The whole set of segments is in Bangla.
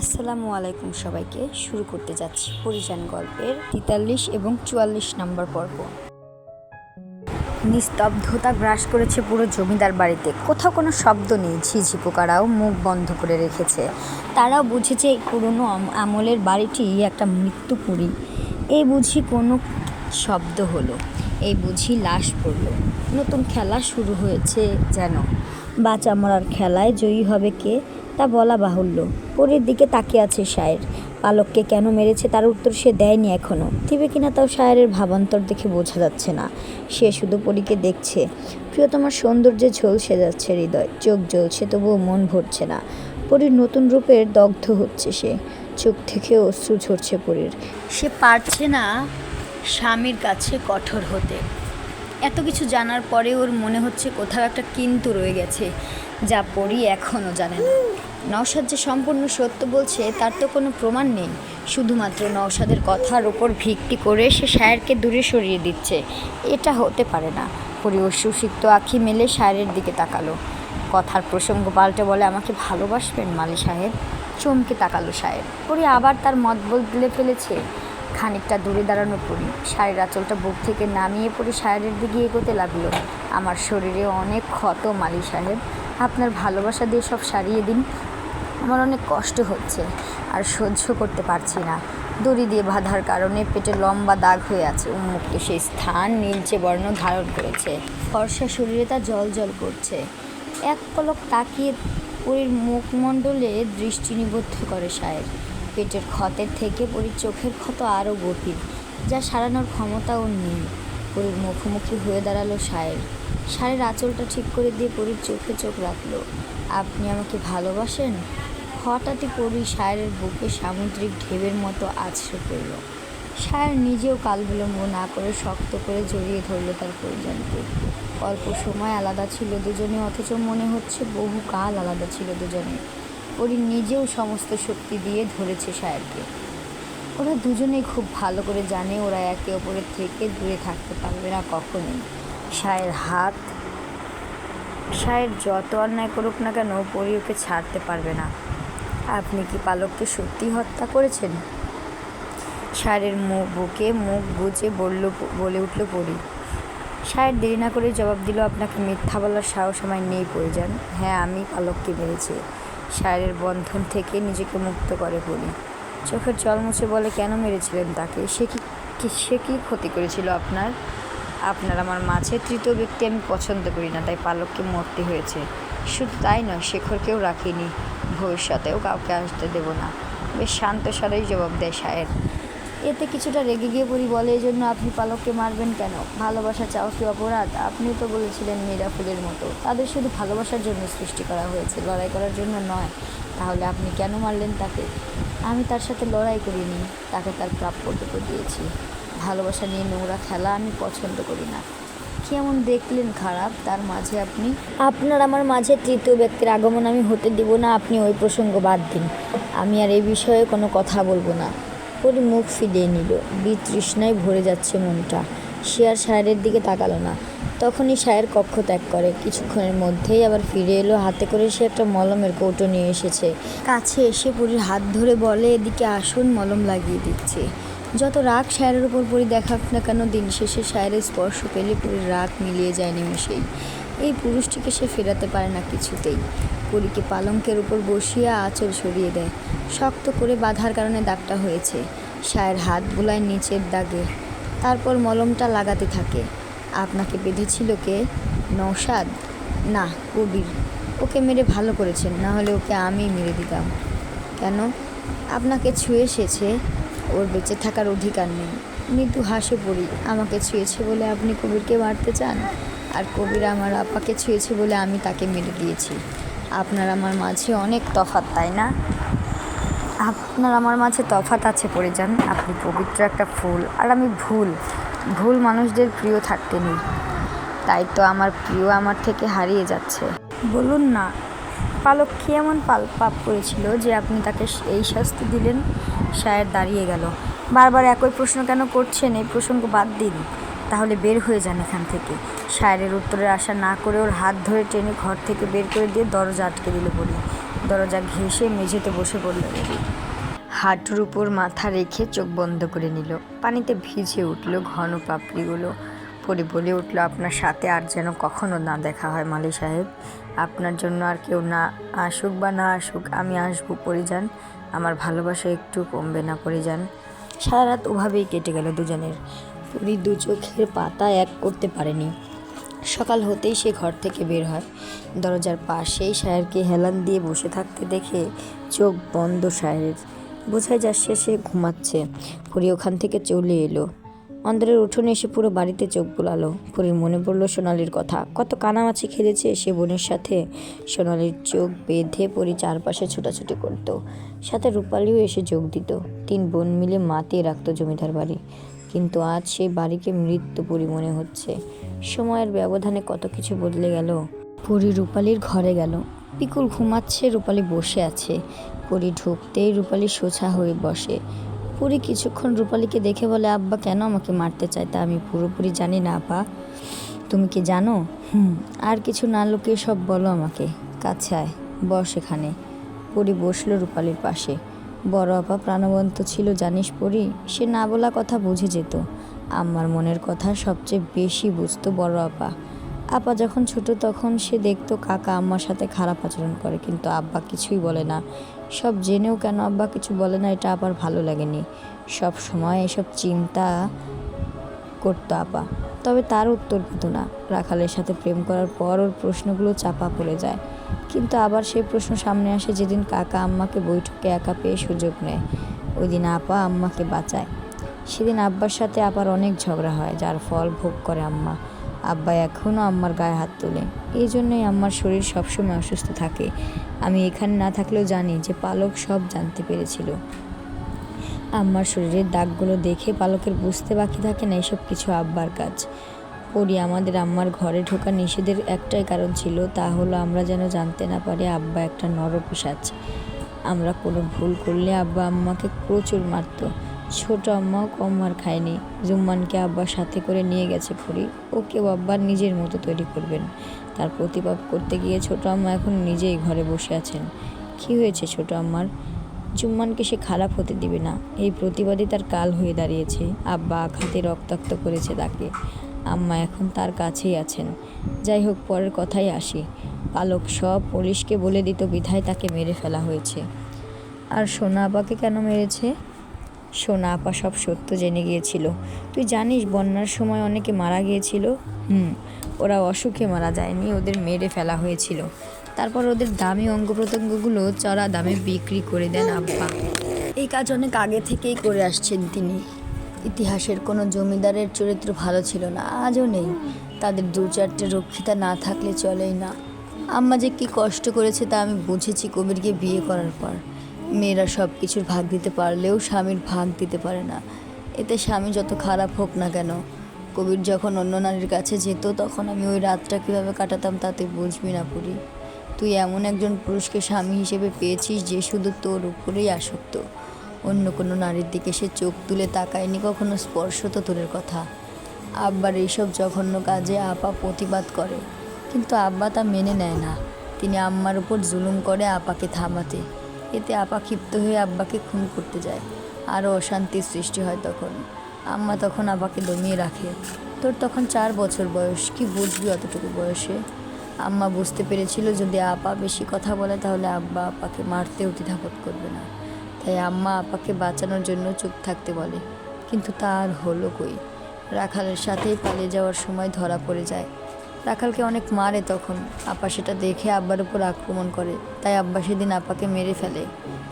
আসসালামু আলাইকুম সবাইকে। শুরু করতে যাচ্ছি পরিযান গল্পের 43 এবং 44 নম্বর পর্ব। নিস্তব্ধতা গ্রাস করেছে পুরো জমিদার বাড়িতে। কোথাও কোনো শব্দ নেই। ঝিঝি পোকারাও মুখ বন্ধ করে রেখেছে। তারাও বুঝেছে এই পুরনো আমলের বাড়িটি একটা মৃত্যুপুরী। এই বুঝি কোনো শব্দ হলো, এই বুঝি লাশ পড়ল। নতুন খেলা শুরু হয়েছে যেন। বাঁচা মরার খেলায় জয়ী হবে কে তা বলা বাহুল্য। পরীর দিকে তাকিয়ে আছে শায়ের। পালককে কেন মেরেছে তার উত্তর সে দেয়নি এখনও। দিবে কিনা তাও শায়েরের ভাবান্তর দেখে বোঝা যাচ্ছে না। সে শুধু পরীকে দেখছে। প্রিয়তমার সৌন্দর্যে ঝলসে যাচ্ছে হৃদয়। চোখ জ্বলছে, তবুও মন ভরছে না। পরীর নতুন রূপের দগ্ধ হচ্ছে সে। চোখ থেকে অশ্রু ঝরছে পরীর। সে পারছে না স্বামীর কাছে কঠোর হতে। এত কিছু জানার পরে ওর মনে হচ্ছে কোথাও একটা কিন্তু রয়ে গেছে, যা পরী এখনও জানে না। নওশাদ যে সম্পূর্ণ সত্য বলছে তার তো কোনো প্রমাণ নেই। শুধুমাত্র নওশাদের কথার ওপর ভিত্তি করে সে শায়েরকে দূরে সরিয়ে দিচ্ছে। এটা হতে পারে না। পরী অশ্রুসিক্ত আঁখি মেলে শায়েরের দিকে তাকালো। কথার প্রসঙ্গ পাল্টে বলে, আমাকে ভালোবাসবেন মালি সাহেব? চমকে তাকালো শায়ের। পরী আবার তার মত বদলে ফেলেছে। খানিকটা দূরে দাঁড়ানো পরী শাড়ির আঁচলটা বুক থেকে নামিয়ে পড়ে শায়েরের দিকে এগোতে লাগলো। আমার শরীরে অনেক ক্ষত মালি সাহেব, আপনার ভালোবাসা দিয়ে সব সারিয়ে দিন। আমার অনেক কষ্ট হচ্ছে, আর সহ্য করতে পারছি না। দড়ি দিয়ে বাঁধার কারণে পেটে লম্বা দাগ হয়ে আছে। উন্মুক্ত সেই স্থান নীলচে বর্ণ ধারণ করেছে। ফর্সা শরীরে তা জল জল করছে। এক পলক তাকিয়ে পরীর মুখমণ্ডলে দৃষ্টি নিবদ্ধ করে শায়ের। পেটের ক্ষতের থেকে পরীর চোখের ক্ষত আরও গভীর, যা সারানোর ক্ষমতা ওর নেই। পরীর মুখোমুখি হয়ে দাঁড়ালো শায়ের। শাড়ির আঁচলটা ঠিক করে দিয়ে পরীর চোখে চোখ রাখলো। আপনি আমাকে ভালোবাসেন? হঠাৎই পরী শায়েরের বুকে সামুদ্রিক ঢেউয়ের মতো আছড়ে পড়ল। শায়ের নিজেও কাল বিলম্ব না করে শক্ত করে জড়িয়ে ধরল তার পরিজনকে। অল্প সময় আলাদা ছিল দুজনে, অথচ মনে হচ্ছে বহু কাল আলাদা ছিল দুজনে। পরী নিজেও সমস্ত শক্তি দিয়ে ধরেছে শায়েরকে। ওরা দুজনেই খুব ভালো করে জানে ওরা একে অপরের থেকে দূরে থাকতে পারবে না কখনোই। শায়ের যত অন্যায় করুক না কেন, পরী ওকে ছাড়তে পারবে না। আপনি কি পালককে সত্যি হত্যা করেছেন? শায়ের বুকে মুখ গুজে বলে উঠল পরী। শায়ের দেরি না করে জবাব দিল, আপনাকে মিথ্যা বলার সাহস আমার নেই পরিজান। হ্যাঁ, আমি পালককে মেরেছি। শায়ের বন্ধন থেকে নিজেকে মুক্ত করে পরী। চোখের জল মুছে বলে, কেন মেরেছিলেন তাকে? সে কি ক্ষতি করেছিল আপনার? আমার মাঝে তৃতীয় ব্যক্তি আমি পছন্দ করি না, তাই পালককে মরতে হয়েছে। শুধু তাই নয়, শেখরকেও রাখিনি, ভবিষ্যতেও কাউকে আসতে দেব না। বেশ শান্ত স্বরেই জবাব দেয় শায়ের। এতে কিছুটা রেগে গিয়ে পরী বলে, এই জন্য আপনি পালককে মারবেন কেন? ভালোবাসা চাও কি অপরাধ? আপনি তো বলেছিলেন মেয়েরা ফুলের মতো, তাদের শুধু ভালোবাসার জন্য সৃষ্টি করা হয়েছে, লড়াই করার জন্য নয়। তাহলে আপনি কেন মারলেন তাকে? আমি তার সাথে লড়াই করিনি, তাকে তার প্রাপ্যটুকু দিয়েছি। ভালোবাসা নিয়ে নোংরা খেলা আমি পছন্দ করি না। কেমন দেখলেন খারাপ তার মাঝে আপনি? আমার মাঝে তৃতীয় ব্যক্তির আগমন আমি হতে দিব না। আপনি ওই প্রসঙ্গ বাদ দিন। আমি আর এই বিষয়ে কোনো কথা বলবো না। পরী মুখ ফিরিয়ে নিল। বিতৃষ্ণায় ভরে যাচ্ছে মনটা। সে আর শায়েরের দিকে তাকালো না। তখনই শায়ের কক্ষ ত্যাগ করে। কিছুক্ষণের মধ্যেই আবার ফিরে এলো। হাতে করে সে একটা মলমের কৌটো নিয়ে এসেছে। কাছে এসে পরীর হাত ধরে বলে, এদিকে আসুন, মলম লাগিয়ে দিচ্ছে। যত রাগ শায়েরের উপর পরী দেখাক না কেন, দিন শেষে শায়েরের স্পর্শ পেলে পরীর রাগ মিলিয়ে যায় নিমেষেই। এই পুরুষটিকে সে ফেরাতে পারে না কিছুতেই। পরীকে পালঙ্কের উপর বসিয়ে আঁচল সরিয়ে দেয়। শক্ত করে বাঁধার কারণে দাগটা হয়েছে। শায়ের হাত বুলায় নিচের দাগে, তারপর মলমটা লাগাতে থাকে। আপনাকে বেঁধেছিল কে? নওশাদ? না, কবির। ওকে মেরে ভালো করেছেন, না হলে ওকে আমিই মেরে দিতাম। কেন? আপনাকে ছুঁয়ে এসেছে, ওর বেঁচে থাকার অধিকার নেই। মৃদু হাসে পড়ি। আমাকে ছুঁয়েছে বলে আপনি কবিরকে মারতে চান? আর কবির আমার আপাকে ছুঁয়েছে বলে আমি তাকে মেরে দিয়েছি। আমার মাঝে অনেক তফাৎ, তাই না? আমার মাঝে তফাৎ আছে পরিজান। আপনি পবিত্র একটা ফুল, আর আমি ভুল মানুষদের প্রিয় থাকতে নেই। তাই তো আমার প্রিয় আমার থেকে হারিয়ে যাচ্ছে। বলুন না, পালক কি এমন পাপ করেছিল যে আপনি তাকে এই শাস্তি দিলেন? শায়ের দাঁড়িয়ে গেল। বারবার একই প্রশ্ন কেন করছেন? এই প্রসঙ্গ বাদ দিন, তাহলে বের হয়ে যান এখান থেকে। শায়েরের উত্তরের আশা না করে ওর হাত ধরে টেনে ঘর থেকে বের করে দিয়ে দরজা আটকে দিল পরী। দরজা ঘেঁষে মেঝেতে বসে পড়ল রবি। হাঁটুর উপর মাথা রেখে চোখ বন্ধ করে নিল। পানিতে ভিজে উঠল ঘন পাপড়িগুলো। পরি বলে উঠল, আপনার সাথে আর যেন কখনো না দেখা হয় মালি সাহেব। আপনার জন্য আর কেউ না আসুক বা না আসুক, আমি আসবো পরিজান। আমার ভালোবাসা একটু কমবে না পরিজান। সারা রাত ওভাবেই কেটে গেল দুজনের। পরি দু চোখের পাতা এক করতে পারেনি। সকাল হতেই সে ঘর থেকে বের হয়। দরজার পাশেই সায়েরকে হেলান দিয়ে বসে থাকতে দেখে চোখ বন্ধ সায়ের। বোঝাই যাচ্ছে সে ঘুমাচ্ছে। পরি ওখান থেকে চলে এলো। অন্দরের উঠোনে এসে পুরো বাড়িতে চোখ বুলালো। পরির মনে পড়ল সোনালির কথা। কত কানামাছি খেলেছে সে বোনের সাথে। সোনালির চোখ বেঁধে পরি চারপাশে ছোটাছুটি করত। সাথে রূপালিও এসে যোগ দিত। 3 বোন মিলে মাতিয়ে রাখত জমিদার বাড়ি। কিন্তু আজ সেই বাড়িকে মৃত্যুপুরী মনে হচ্ছে। সময়ের ব্যবধানে কত কিছু বদলে গেল। পরি রূপালির ঘরে গেল। পিকুল ঘুমাচ্ছে, রূপালি বসে আছে। পরি ঢুকতেই রূপালি সোজা হয়ে বসে। পরি কিছুক্ষণ রূপালিকে দেখে বলে, আব্বা কেন আমাকে মারতে চায় তা আমি পুরোপুরি জানি না আপা। তুমি কি জানো? আর কিছু না লুকিয়ে সব বলো আমাকে। কাছে আয়, বস এখানে। পরি বসলো রূপালির পাশে। বড় আপা প্রাণবন্ত ছিল জানিস পরি। সে না বলা কথা বুঝে যেত। আম্মার মনের কথা সবচেয়ে বেশি বুঝতো বড় আপা। আপা যখন ছোট তখন সে দেখতো কাকা আম্মার সাথে খারাপ আচরণ করে, কিন্তু আব্বা কিছুই বলে না। সব জেনেও কেন আব্বা কিছু বলে না, এটা আবার ভালো লাগেনি। সব সময় এসব চিন্তা করতো আপা। তবে তার উত্তর পেত না। রাখালের সাথে প্রেম করার পর ওর প্রশ্নগুলো চাপা পড়ে যায়। কিন্তু আবার সেই প্রশ্ন সামনে আসে যেদিন কাকা আম্মাকে বৈঠকে একা পেয়ে সুযোগ নেয়। ওই দিন আপা আম্মাকে বাঁচায়। সেদিন আব্বার সাথে আবার অনেক ঝগড়া হয়, যার ফল ভোগ করে আম্মা। আব্বা এখনও আম্মার গায়ে হাত তোলে। এই জন্যই আম্মার শরীর সবসময় অসুস্থ থাকে। আমি এখানে না থাকলেও জানি যে পালক সব জানতে পেরেছিল। আম্মার শরীরের দাগগুলো দেখে পালকের বুঝতে বাকি থাকে না এসব কিছু আব্বার কাজ। পরি আমাদের আম্মার ঘরে ঢোকা নিষেধের একটাই কারণ ছিল, তা হলো আমরা যেন জানতে না পারি আব্বা একটা নরপিশাচ। আমরা কোনো ভুল করলে আব্বা আম্মাকে প্রচুর মারত। ছোট আম্মাও কম মার খায়নি। জুম্মানকে আব্বার সাথে করে নিয়ে গেছে পরি। ওকেও আব্বার নিজের মতো তৈরি করবেন। তার প্রতিবাদ করতে গিয়ে ছোট আম্মা এখন নিজেই ঘরে বসে আছেন। কী হয়েছে ছোট আম্মার? জুম্মানকে সে খারাপ হতে দিবে না, এই প্রতিবাদী তার কাল হয়ে দাঁড়িয়েছে। আব্বা আঘাতে রক্তাক্ত করেছে তাকে। আম্মা এখন তার কাছেই আছেন। যাই হোক, পরের কথাই আসি। পালক সব পুলিশকে বলে দিত বিধায় তাকে মেরে ফেলা হয়েছে। আর সোনা আপাকে কেন মেরেছে? সোনা আপা সব সত্য জেনে গিয়েছিল। তুই জানিস বন্যার সময় অনেকে মারা গিয়েছিল। ওরা অসুখে মারা যায়নি, ওদের মেরে ফেলা হয়েছিল। তারপর ওদের দামি অঙ্গ প্রত্যঙ্গগুলো চড়া দামে বিক্রি করে দেন আব্বা। এই কাজ অনেক আগে থেকেই করে আসছেন তিনি। ইতিহাসের কোনো জমিদারের চরিত্র ভালো ছিল না, আজও নেই। তাদের 2-4টে রক্ষিতা না থাকলে চলেই না। আম্মা যে কী কষ্ট করেছে তা আমি বুঝেছি কবিরকে বিয়ে করার পর। মেয়েরা সব কিছুর ভাগ দিতে পারলেও স্বামীর ভাগ দিতে পারে না। এতে স্বামী যত খারাপ হোক না কেন, কবির যখন অন্য নারীর কাছে যেত তখন আমি ওই রাতটা কীভাবে কাটাতাম তা তুই বুঝবি না পুরি। তুই এমন একজন পুরুষকে স্বামী হিসেবে পেয়েছিস যে শুধু তোর উপরেই আসক্ত। অন্য কোনো নারীর দিকে সে চোখ তুলে তাকায়নি কখনো, স্পর্শ তো দূরের কথা। আব্বার এইসব জঘন্য কাজে আপা প্রতিবাদ করে, কিন্তু আব্বা তা মেনে নেয় না। তিনি আম্মার উপর জুলুম করে আপাকে থামাতে। এতে আপা ক্ষিপ্ত হয়ে আব্বাকে খুন করতে যায়। আরও অশান্তির সৃষ্টি হয় তখন। আম্মা তখন আপাকে দমিয়ে রাখে। তোর তখন 4 বছর বয়স, কি বুঝবি অতটুকু বয়সে? আম্মা বুঝতে পেরেছিল যদি আপা বেশি কথা বলে তাহলে আব্বা আপাকে মারতেও দ্বিধাবোধ করবে না। তাই আম্মা আপাকে বাঁচানোর জন্য চুপ থাকতে বলে। কিন্তু তার হলো কই। রাখালের সাথেই পালিয়ে যাওয়ার সময় ধরা পড়ে যায়। রাখালকে অনেক মারে তখন। আপা সেটা দেখে আব্বার উপর আক্রমণ করে, তাই আব্বা সেদিন আপাকে মেরে ফেলে।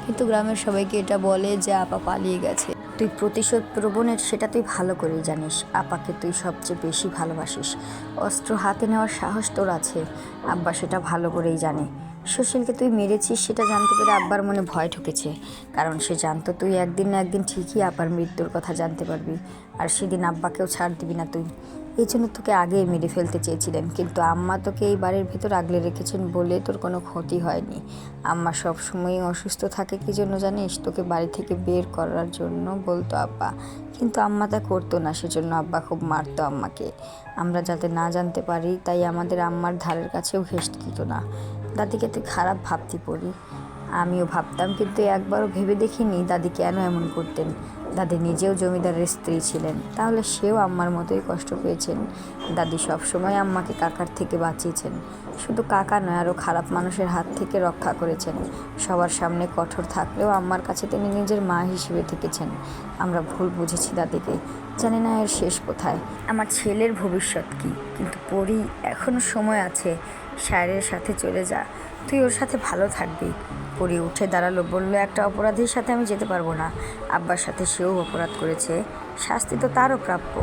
কিন্তু গ্রামের সবাইকে এটা বলে যে আপা পালিয়ে গেছে। তুই প্রতিশোধ প্রবণের সেটা তুই ভালো করেই জানিস। আপাকে তুই সবচেয়ে বেশি ভালোবাসিস। অস্ত্র হাতে নেওয়ার সাহস তোর আছে। আব্বা সেটা ভালো করেই জানে। সুশীলকে তুই মেরেছিস সেটা জানতে পেরে আব্বার মনে ভয় ঢুকেছে। কারণ সে জানতো তুই একদিন না একদিন ঠিকই আপার মৃত্যুর কথা জানতে পারবি। আর সেদিন আব্বাকেও ছাড় দিবি না তুই। এই জন্য তোকে আগেই মেরে ফেলতে চেয়েছিলেন, কিন্তু আম্মা তোকে এই বাড়ির ভেতর আগলে রেখেছেন বলে তোর কোনো ক্ষতি হয়নি। আম্মা সবসময়ই অসুস্থ থাকে কী জন্য জানিস? তোকে বাড়ি থেকে বের করার জন্য বলতো আব্বা, কিন্তু আম্মা তা করতো না। সেজন্য আব্বা খুব মারতো আম্মাকে। আমরা যাতে না জানতে পারি তাই আমাদের আম্মার ধারের কাছেও ঘেঁষতে দিত না। দাদিকে তুই খারাপ ভাবতে পড়ি। আমিও ভাবতাম, কিন্তু একবারও ভেবে দেখিনি দাদি কেন এমন করতেন। দাদি নিজেও জমিদারের স্ত্রী ছিলেন, তাহলে সেও আম্মার মতোই কষ্ট পেয়েছেন। দাদি সবসময় আম্মাকে কাকার থেকে বাঁচিয়েছেন। শুধু কাকা নয়, আরও খারাপ মানুষের হাত থেকে রক্ষা করেছেন। সবার সামনে কঠোর থাকলেও আম্মার কাছে তিনি নিজের মা হিসেবে থেকেছেন। আমরা ভুল বুঝেছি দাদিকে। জানি না এর শেষ কোথায়। আমার ছেলের ভবিষ্যৎ কি? কিন্তু পড়ি, এখনও সময় আছে। শায়েরের সাথে চলে যা, তুই ওর সাথে ভালো থাকবি। পড়ি উঠে দাঁড়ালো, বলল, একটা অপরাধীর সাথে আমি যেতে পারবো না। আব্বার সাথে সেও অপরাধ করেছে, শাস্তি তো তারও প্রাপ্য।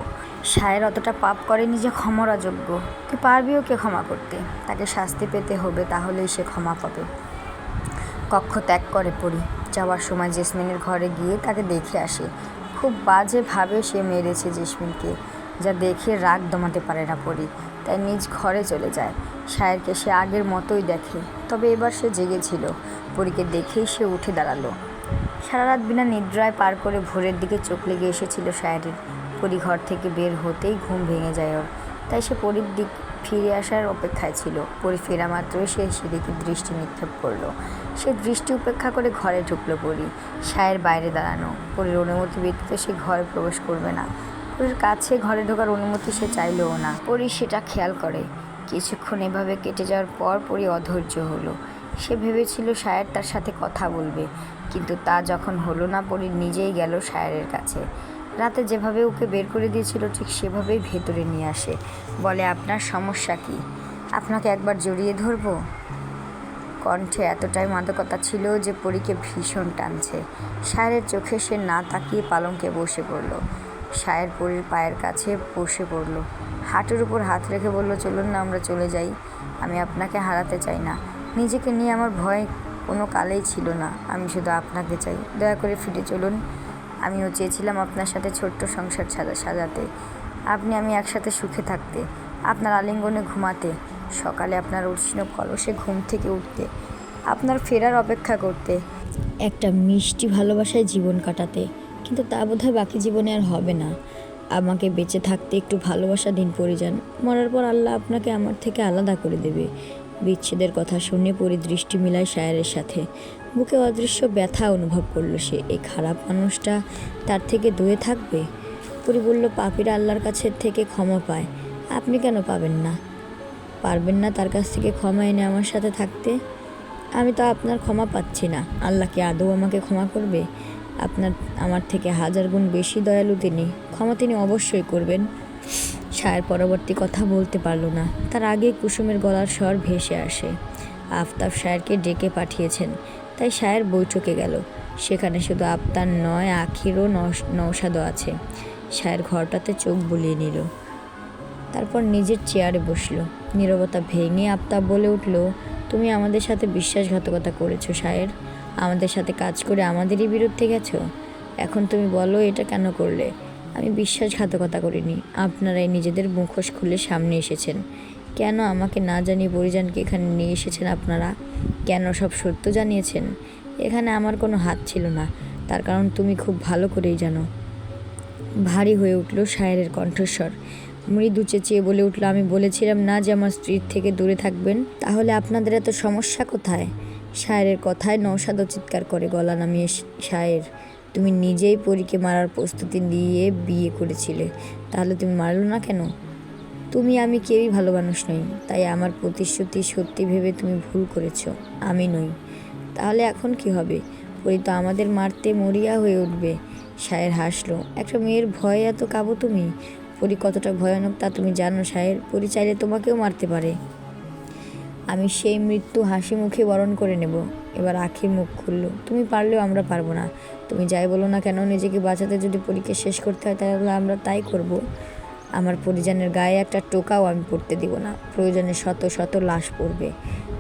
শায়ের অতটা পাপ করেনি যে ক্ষমার অযোগ্য। তুই পারবি ওকে ক্ষমা করতে? তাকে শাস্তি পেতে হবে, তাহলেই সে ক্ষমা পাবে। কক্ষ ত্যাগ করে পড়ি। যাওয়ার সময় জেসমিনের ঘরে গিয়ে তাকে দেখে আসে। খুব বাজেভাবে সে মেরেছে জেসমিনকে, যা দেখে রাগ দমাতে পারে না পড়ি। তাই নিজ ঘরে চলে যায়। শায়েরকে সে আগের মতোই দেখে, তবে এবার সে জেগেছিল। পরীকে দেখেই সে উঠে দাঁড়ালো। সারা রাত বিনা নিদ্রায় পার করে ভোরের দিকে চোখ লেগে এসেছিল শায়েরের। পরী ঘর থেকে বের হতেই ঘুম ভেঙে যায় ওর। তাই সে পরীর দিক ফিরে আসার অপেক্ষায় ছিল। পরী ফেরা মাত্রই সে সেদিকে দৃষ্টি নিক্ষেপ করলো। সে দৃষ্টি উপেক্ষা করে ঘরে ঢুকলো পরী। শায়ের বাইরে দাঁড়ানো। পরীর অনুমতি ব্যতীত সে ঘরে প্রবেশ করবে না। পরীর কাছে ঘরে ঢোকার অনুমতি সে চাইলেও না। পরী সেটা খেয়াল করে। কিছুক্ষণ এভাবে কেটে যাওয়ার পর পরী অধৈর্য হলো। সে ভেবেছিল শায়ের তার সাথে কথা বলবে, কিন্তু তা যখন হলো না, পরী নিজেই গেল শায়েরের কাছে। রাতে যেভাবে ওকে বের করে দিয়েছিল ঠিক সেভাবেই ভেতরে নিয়ে আসে। বলে, আপনার সমস্যা কি? আপনাকে একবার জড়িয়ে ধরবো? কণ্ঠে এতটাই মাদকতা ছিল যে পরীকে ভীষণ টানছে। শায়েরের চোখে সে না তাকিয়ে পালঙ্কে বসে পড়ল। শায়ের পরীর পায়ের কাছে বসে পড়ল, হাঁটুর উপর হাত রেখে বলল, চলুন না, আমরা চলে যাই। আমি আপনাকে হারাতে চাই না। নিজেকে নিয়ে আমার ভয় কোনো কালেই ছিল না। আমি শুধু আপনাকে চাই। দয়া করে ফিরে চলুন। আমিও চেয়েছিলাম আপনার সাথে ছোট্ট সংসার সাজাতে, আমি একসাথে সুখে থাকতে, আপনার আলিঙ্গনে ঘুমাতে, সকালে আপনার উষ্ণ কলসে ঘুম থেকে উঠতে, আপনার ফেরার অপেক্ষা করতে, একটা মিষ্টি ভালোবাসায় জীবন কাটাতে। কিন্তু তা বোধহয় বাকি জীবনে আর হবে না। আমাকে বেঁচে থাকতে একটু ভালোবাসা দিন পরিজান। মরার পর আল্লাহ আপনাকে আমার থেকে আলাদা করে দেবে। বিচ্ছেদের কথা শুনে পরি দৃষ্টি মিলায় শায়েরের সাথে। বুকে অদৃশ্য ব্যথা অনুভব করলো সে। এই খারাপ মানুষটা তার থেকে দূরে থাকবে? পরি বলল, পাপীরা আল্লাহর কাছের থেকে ক্ষমা পায়, আপনি কেন পাবেন না? পারবেন না তার কাছ থেকে ক্ষমা এনে আমার সাথে থাকতে? আমি তো আপনার ক্ষমা পাচ্ছি না। আল্লাহ কি আদৌ আমাকে ক্ষমা করবে? আমার থেকে 1000 গুণ বেশি দয়ালু তিনি। ক্ষমা তিনি অবশ্যই করবেন। শায়ের পরবর্তী কথা বলতে পারল না। তার আগে কুসুমের গলার স্বর ভেসে আসে। আফতাব শায়েরকে ডেকে পাঠিয়েছেন। তাই শায়ের বৈঠকে গেল। সেখানে শুধু আফতাব নয়, আখিরও নওশাদও আছে। শায়ের ঘরটাতে চোখ বুলিয়ে নিল, তারপর নিজের চেয়ারে বসলো। নীরবতা ভেঙে আফতাব বলে উঠল, তুমি আমাদের সাথে বিশ্বাসঘাতকতা করেছো শায়ের। আমাদের সাথে কাজ করে আমাদেরই বিরুদ্ধে গেছো। এখন তুমি বলো, এটা কেন করলে? আমি বিশ্বাসঘাতকতা করিনি। আপনারাই নিজেদের মুখোশ খুলে সামনে এসেছেন। কেন আমাকে না জানিয়ে পরিজানকে এখানে নিয়ে এসেছেন আপনারা? কেন সব সত্য জানিয়েছেন? এখানে আমার কোনো হাত ছিল না, তার কারণ তুমি খুব ভালো করেই জানো। ভারী হয়ে উঠল শায়েরের কণ্ঠস্বর। মৃদু চেঁচিয়ে বলে উঠল, আমি বলেছিলাম না যে আমার স্ত্রীর থেকে দূরে থাকবেন? তাহলে আপনাদের এত সমস্যা কোথায়? শায়েরের কথায় নওশাদও চিৎকার করে, গলা নামিয়ে, শায়ের, তুমি নিজেই পরীকে মারার প্রস্তুতি নিয়ে বিয়ে করেছিলে, তাহলে তুমি মারলো না কেন? আমি কেউই ভালো মানুষ নই, তাই আমার প্রতিশ্রুতি সত্যি ভেবে তুমি ভুল করেছো, আমি নই। তাহলে এখন কি হবে? পরী তো আমাদের মারতে মরিয়া হয়ে উঠবে। শায়ের হাসলো। একটা মেয়ের ভয়ে এত কাবো তুমি? পরী কতটা ভয়ানক তা তুমি জানো শায়ের? পরী চাইলে তোমাকেও মারতে পারে। আমি সেই মৃত্যু হাসি মুখে বরণ করে নেব। এবার আখির মুখ খুলল, তুমি পারলেও আমরা পারবো না। তুমি যাই বলো না কেন, নিজেকে বাঁচাতে যদি পরীকে শেষ করতে হয় তাহলে আমরা তাই করব। আমার পরিজনের গায়ে একটা টোকাও আমি পড়তে দিব না। প্রয়োজনে শত শত লাশ পড়বে।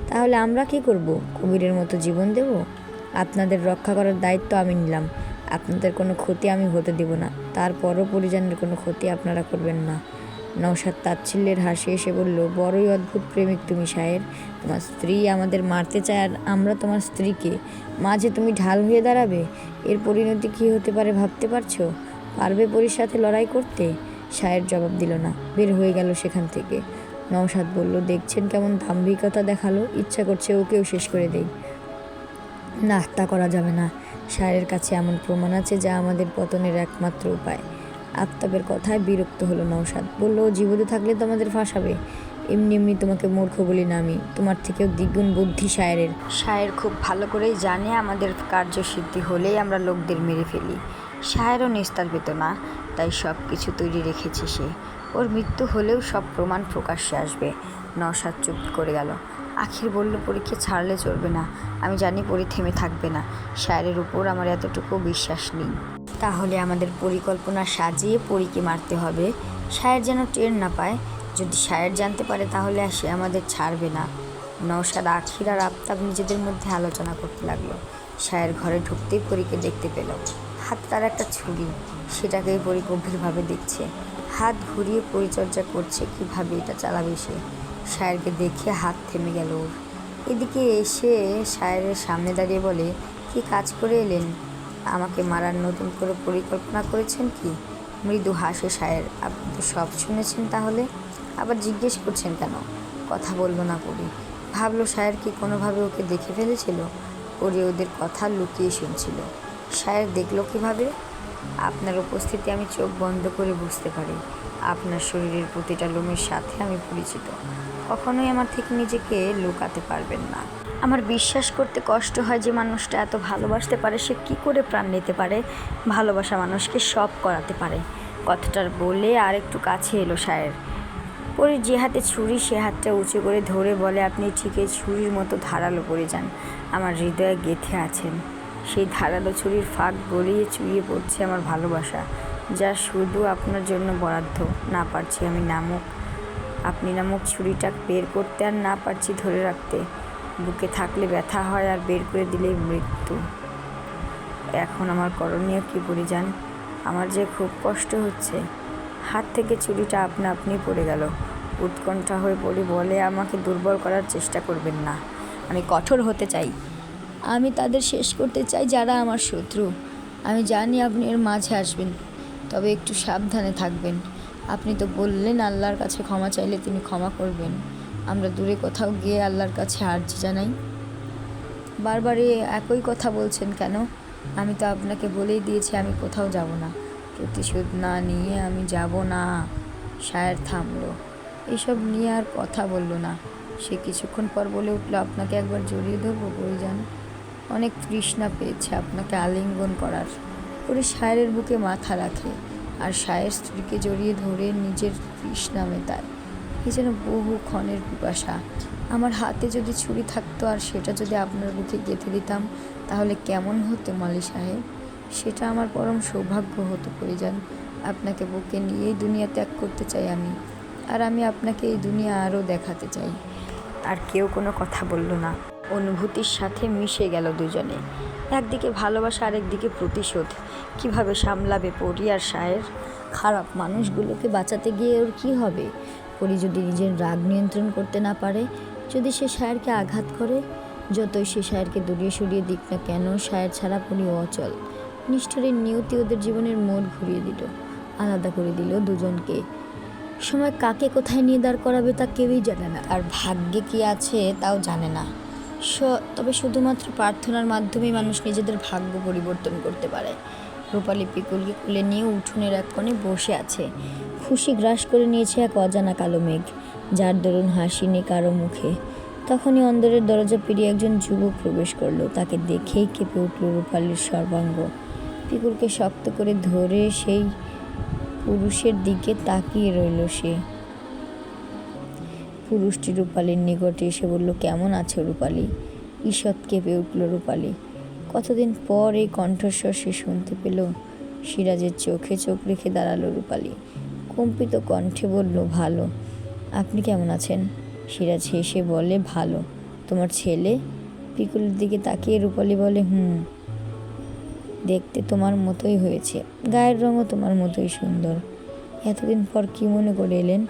তাহলে আমরা কি করব? কবিরের মতো জীবন দেব? আপনাদের রক্ষা করার দায়িত্ব আমি নিলাম। আপনাদের কোনো ক্ষতি আমি হতে দিব না। তারপরও পরিজনের কোনো ক্ষতি আপনারা করবেন না। নওশাদ তাচ্ছিল্যের হাসি এসে বলল, বড়ই অদ্ভুত প্রেমিক তুমি শায়ের। তোমার স্ত্রী আমাদের মারতে চায়, আর আমরা তোমার স্ত্রীকে মাঝে তুমি ঢাল হয়ে দাঁড়াবে? এর পরিণতি কী হতে পারে ভাবতে পারছো? পারবে পরীর সাথে লড়াই করতে? শায়ের জবাব দিল না, বের হয়ে গেল সেখান থেকে। নওশাদ বলল, দেখছেন কেমন দাম্ভিকতা দেখালো? ইচ্ছা করছে ওকেও শেষ করে দেই। না, তা করা যাবে না। সায়ের কাছে এমন প্রমাণ আছে যা আমাদের পতনের একমাত্র উপায়। আফতাবের কথায় বিরক্ত হলো নওশাদ। বলল, জীবিত থাকলে তো আমাদের ফাঁসাবে। এমনি এমনি তোমাকে মূর্খ বলি না আমি, তোমার থেকেও দ্বিগুণ বুদ্ধি সায়েরের। সায়ের খুব ভালো করেই জানে আমাদের কার্যসিদ্ধি হলেই আমরা লোকদের মেরে ফেলি। সায়েরও নিস্তার পেত না, তাই সব কিছু তৈরি রেখেছে সে। ওর মৃত্যু হলেও সব প্রমাণ প্রকাশ্যে আসবে। নওশাদ চুপ করে গেল। আখির বলল, পরীকে ছাড়লে চলবে না। আমি জানি পরী থেমে থাকবে না। সায়েরের উপর আমার এতটুকু বিশ্বাস নেই। তাহলে আমাদের পরিকল্পনা সাজিয়ে পরীকে মারতে হবে। সায়ের যেন টের না পায়। যদি সায়ের জানতে পারে তাহলে সে আমাদের ছাড়বে না। নওশাদ, আখির আর আফতাব নিজেদের মধ্যে আলোচনা করতে লাগলো। সায়ের ঘরে ঢুকতেই পরীকে দেখতে পেল। হাতে তার একটা ছুরি, সেটাকেই পরী গভীরভাবে দেখছে। হাত ঘুরিয়ে পরিচর্যা করছে কিভাবে এটা চালাবে সে। সায়েরকে দেখে হাত থেমে গেল ওর। এদিকে এসে সায়েরের সামনে দাঁড়িয়ে বলে, কি কাজ করে এলেন? আমাকে মারার নতুন করে পরিকল্পনা করেছেন কি? মৃদু হাসে সায়ের। আপনি তো সব শুনেছেন, তাহলে আবার জিজ্ঞেস করছেন কেন? কথা বলল না পরী। ভাবলো সায়ের কি কোনোভাবে ওকে দেখে ফেলেছিল। পরী ওদের কথা লুকিয়ে শুনছিল। সায়ের দেখলো কিভাবে? আপনার উপস্থিতি আমি চোখ বন্ধ করে বুঝতে পারি। আপনার শরীরের প্রতিটা লোমের সাথে আমি পরিচিত। কখনোই আমার থেকে নিজেকে লুকাতে পারবেন না। আমার বিশ্বাস করতে কষ্ট হয় যে মানুষটা এত ভালোবাসতে পারে, সে কি করে প্রাণ নিতে পারে। ভালোবাসা মানুষকে সব করাতে পারে। কথাটার বলে আর একটু কাছে এলো সায়ের। পরীর যে হাতে ছুরি সে হাতটা উঁচু করে ধরে বলে, আপনি ঠিক এই ছুরির মতো ধারালো পড়ে যান। আমার হৃদয়ে গেঁথে আছেন। সেই ধারালো ছুরির ফাঁক গলিয়ে চুইয়ে পড়ছে আমার ভালোবাসা, যা শুধু আপনার জন্য বরাদ্দ। না পারছি আপনি নামক ছুরিটা বের করতে, আর না পারছি ধরে রাখতে। বুকে থাকলে ব্যথা হয়, আর বের করে দিলেই মৃত্যু। এখন আমার করণীয় কী পরিজান? আমার যে খুব কষ্ট হচ্ছে। হাত থেকে ছুরিটা আপনি পড়ে গেল। উৎকণ্ঠা হয়ে পড়ে বলে, আমাকে দুর্বল করার চেষ্টা করবেন না। আমি কঠোর হতে চাই। আমি তাদের শেষ করতে চাই যারা আমার শত্রু। আমি জানি আপনি এর মাঝে আসবেন, তবে একটু সাবধানে থাকবেন। আপনি তো বললেন আল্লাহর কাছে ক্ষমা চাইলে তিনি ক্ষমা করবেন। আমরা দূরে কোথাও গিয়ে আল্লাহর কাছে আর্জি জানাই। বারবার একই কথা বলছেন কেন? আমি তো আপনাকে বলেই দিয়েছি আমি কোথাও যাব না। প্রতিশোধ না নিয়ে আমি যাব না। সায়ের থামলো। এসব নিয়ে আর কথা বলল না। সে কিছুক্ষণ পর বলে উঠল, আপনাকে একবার জড়িয়ে ধরবো পরিজান? অনেক তৃষ্ণা পেয়েছে আপনাকে আলিঙ্গন করার। পরে সায়েরের বুকে মাথা রাখে আর সায়ের স্ত্রীকে জড়িয়ে ধরে নিজের তৃষ্ণা মেটায়। এ যেন বহু ক্ষণের পিপাসা। আমার হাতে যদি ছুরি থাকতো আর সেটা যদি আপনার বুকে গেঁথে দিতাম, তাহলে কেমন হতো মালি সাহেব? সেটা আমার পরম সৌভাগ্য হতো পরিজান। আপনাকে বুকে নিয়েই দুনিয়া ত্যাগ করতে চাই আমি। আর আমি আপনাকে এই দুনিয়া আরও দেখাতে চাই। আর কেউ কোনো কথা বলল না। অনুভূতির সাথে মিশে গেল দুজনে। একদিকে ভালোবাসা, আরেকদিকে প্রতিশোধ। কিভাবে সামলাবে পরী আর সায়ের? খারাপ মানুষগুলোকে বাঁচাতে গিয়ে ওর কী হবে? পরী যদি নিজের রাগ নিয়ন্ত্রণ করতে না পারে, যদি সে সায়েরকে আঘাত করে, যতই সে সায়েরকে দূরিয়ে সরিয়ে দিক না কেন, সায়ের ছাড়া পরী অচল। নিষ্ঠুরের নিয়তি ওদের জীবনের মোড় ঘুরিয়ে দিল, আলাদা করে দিল দুজনকে। সময় কাকে কোথায় নিয়ে দাঁড় করাবে তা কেউই জানে না, আর ভাগ্যে কী আছে তাও জানে না। তবে শুধুমাত্র প্রার্থনার মাধ্যমেই মানুষ নিজেদের ভাগ্য পরিবর্তন করতে পারে। রূপালী পিকুলকে কোলে নিয়ে উঠোনের এক কোণে বসে আছে। খুশি গ্রাস করে নিয়েছে এক অজানা কালো মেঘ, যার দরুন হাসি নেই কারো মুখে। তখনই অন্দরের দরজা পেরিয়ে একজন যুবক প্রবেশ করলো। তাকে দেখেই কেঁপে উঠল রূপালীর সর্বাঙ্গ। পিকুলকে শক্ত করে ধরে সেই পুরুষের দিকে তাকিয়ে রইল সে। পুরুষটি রূপালীর নিকটে এসে বলল, কেমন আছো রূপালী? ঈষৎ কেঁপে উঠল রূপালী। কতদিন পর এই কণ্ঠস্বর সে শুনতে পেল। সিরাজের চোখে চোখ রেখে দাঁড়ালো রূপালী। কম্পিত কণ্ঠে বলল, ভালো। আপনি কেমন আছেন? সিরাজ হেসে বলে, ভালো। তোমার ছেলে? পিকুলের দিকে তাকিয়ে রূপালী বলে, দেখতে তোমার মতোই হয়েছে, গায়ের রঙও তোমার মতোই সুন্দর। এতদিন পর কি মনে করে এলেন?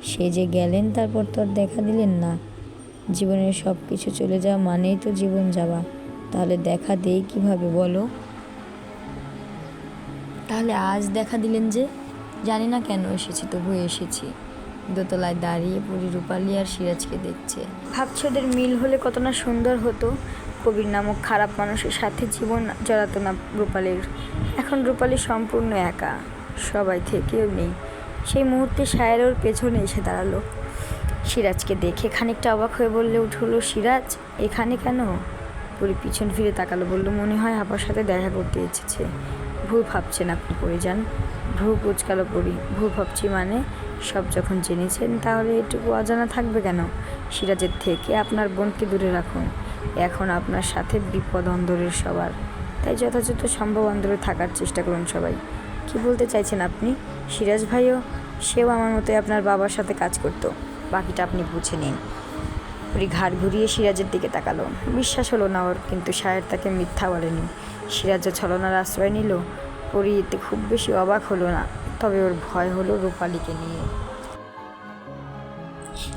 সে যে গেলেন, তারপর তো আর দেখা দিলেন না। জীবনের সব কিছু চলে যাওয়া মানেই তো জীবন যাওয়া। তাহলে দেখা দেই কিভাবে বলো? তাহলে আজ দেখা দিলেন যে? জানি না কেন এসেছি, তবু এসেছি। দোতলায় দাঁড়িয়ে পরী রূপালী আর সিরাজকে দেখছে। ভাবছে ওদের মিল হলে কত না সুন্দর হতো। কবির নামক খারাপ মানুষের সাথে জীবন জড়াতো না রূপালীর। এখন রূপালী সম্পূর্ণ একা, সবাই থেকেও নেই। সেই মুহূর্তে সায়রা ওর পেছনে এসে দাঁড়ালো। সিরাজকে দেখে খানিকটা অবাক হয়ে বললে উঠল, সিরাজ এখানে কেন? পরি পিছন ফিরে তাকালো, বলল, মনে হয় আপার সাথে দেখা করতে এসেছে। ভুল ভাবছেন আপনি পরিজান। ভ্রু কুচকালো পরি। ভুল ভাবছি মানে? সব যখন জেনেছেন তাহলে এটুকু অজানা থাকবে কেন? সিরাজের থেকে আপনার বোনকে দূরে রাখুন। এখন আপনার সাথে বিপদ অন্দরের সবার, তাই যথাযথ সম্ভব অন্দরে থাকার চেষ্টা করুন সবাই। কি বলতে চাইছেন আপনি? সিরাজ ভাইও, সেও আমার মতোই আপনার বাবার সাথে কাজ করতো, বাকিটা আপনি বুঝে নিন। পরি ঘাড় ঘুরিয়ে সিরাজের দিকে তাকালো। বিশ্বাস হলো না ওর, কিন্তু সায়ের তাকে মিথ্যা বলেনি। সিরাজও ছলনার আশ্রয় নিল। পরি এতে খুব বেশি অবাক হলো না, তবে ওর ভয় হলো রূপালীকে নিয়ে।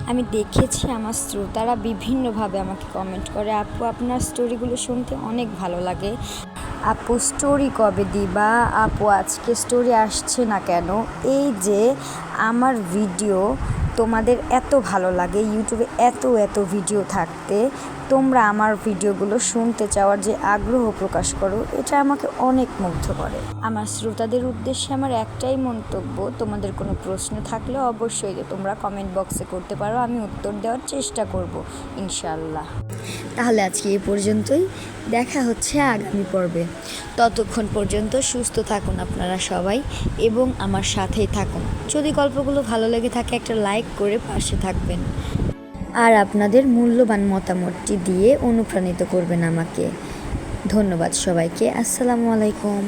আমি দেখেছি আমার শ্রোতারা বিভিন্নভাবে আমাকে কমেন্ট করে, আপু আপনার স্টোরিগুলো শুনতে অনেক ভালো লাগে, আপু স্টোরি কবে দিবা, আপু আজকে স্টোরি আসছে না কেন? এই যে আমার ভিডিও তোমাদের এত ভালো লাগে, ইউটিউবে এত ভিডিও থাকতে তোমরা আমার ভিডিওগুলো শুনতে চাওয়ার যে আগ্রহ প্রকাশ করো, এটা আমাকে অনেক মুগ্ধ করে। আমার শ্রোতাদের উদ্দেশ্যে আমার একটাই মন্তব্য, তোমাদের কোনো প্রশ্ন থাকলে অবশ্যই তোমরা কমেন্ট বক্সে করতে পারো, আমি উত্তর দেওয়ার চেষ্টা করব ইনশাআল্লাহ। তাহলে আজকে এই পর্যন্তই, দেখা হচ্ছে আগামী পর্বে। ততক্ষণ পর্যন্ত সুস্থ থাকুন আপনারা সবাই এবং আমার সাথেই থাকুন। যদি গল্পগুলো ভালো লেগে থাকে একটা লাইক করে পাশে থাকবেন, আর আপনাদের মূল্যবান মতামতটি দিয়ে অনুপ্রাণিত করবেন আমাকে। ধন্যবাদ সবাইকে। আসসালামু আলাইকুম।